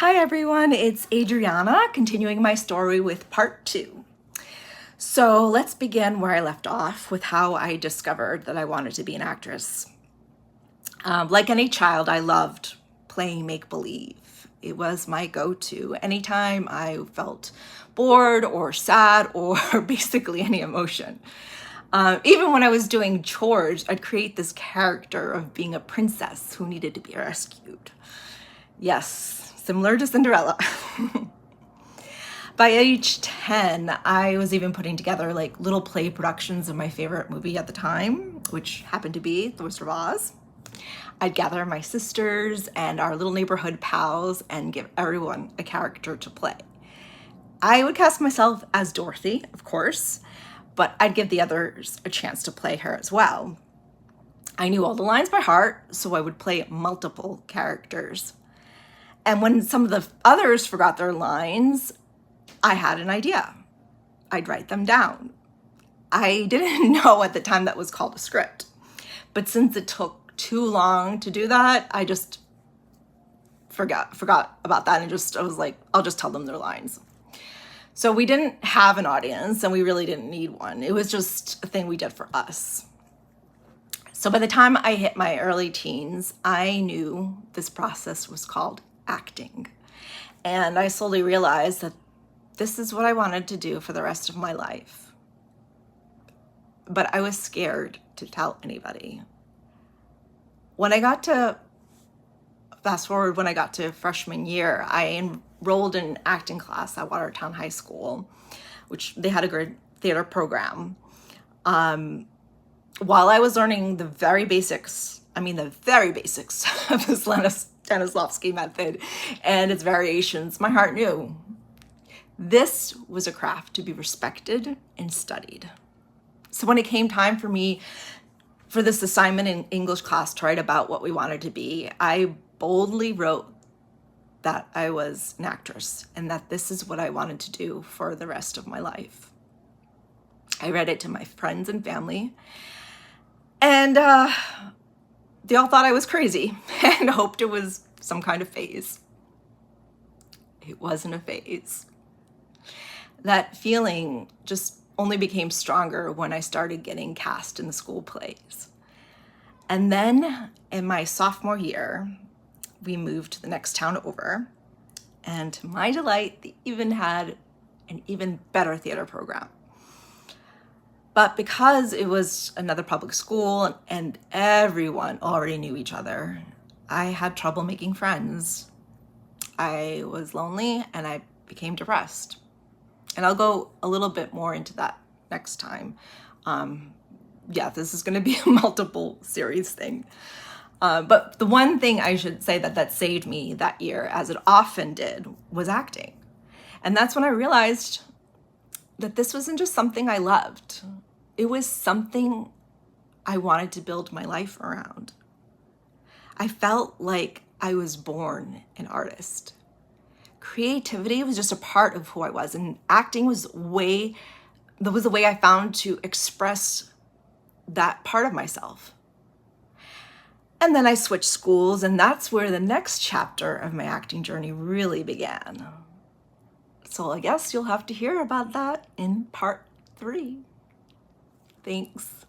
Hi everyone, it's Adriana, continuing my story with part 2. So let's begin where I left off with how I discovered that I wanted to be an actress. Like any child, I loved playing make-believe. It was my go-to anytime I felt bored or sad or basically any emotion. Even when I was doing chores, I'd create this character of being a princess who needed to be rescued. Yes, similar to Cinderella. By age 10, I was even putting together like little play productions of my favorite movie at the time, which happened to be The Wizard of Oz. I'd gather my sisters and our little neighborhood pals and give everyone a character to play. I would cast myself as Dorothy, of course, but I'd give the others a chance to play her as well. I knew all the lines by heart, so I would play multiple characters. And when some of the others forgot their lines, I had an idea. I'd write them down. I didn't know at the time that was called a script. But since it took too long to do that, I just forgot about that and I was like, I'll just tell them their lines. So we didn't have an audience and we really didn't need one. It was just a thing we did for us. So by the time I hit my early teens, I knew this process was called acting. And I slowly realized that this is what I wanted to do for the rest of my life. But I was scared to tell anybody. Fast forward, when I got to freshman year, I enrolled in acting class at Watertown High School, which they had a great theater program. While I was learning the very basics of the Stanislavski method and its variations, my heart knew this was a craft to be respected and studied. So when it came time for me for this assignment in English class to write about what we wanted to be, I boldly wrote that I was an actress and that this is what I wanted to do for the rest of my life. I read it to my friends and family, and they all thought I was crazy and hoped it was some kind of phase. It wasn't a phase. That feeling just only became stronger when I started getting cast in the school plays. And then in my sophomore year, we moved to the next town over, and to my delight, they even had an even better theater program. But because it was another public school and everyone already knew each other, I had trouble making friends. I was lonely and I became depressed. And I'll go a little bit more into that next time. This is going to be a multiple series thing. But the one thing I should say that saved me that year, as it often did, was acting. And that's when I realized that this wasn't just something I loved. It was something I wanted to build my life around. I felt like I was born an artist. Creativity was just a part of who I was, and acting was the way I found to express that part of myself. And then I switched schools, and that's where the next chapter of my acting journey really began. So I guess you'll have to hear about that in part 3. Thanks.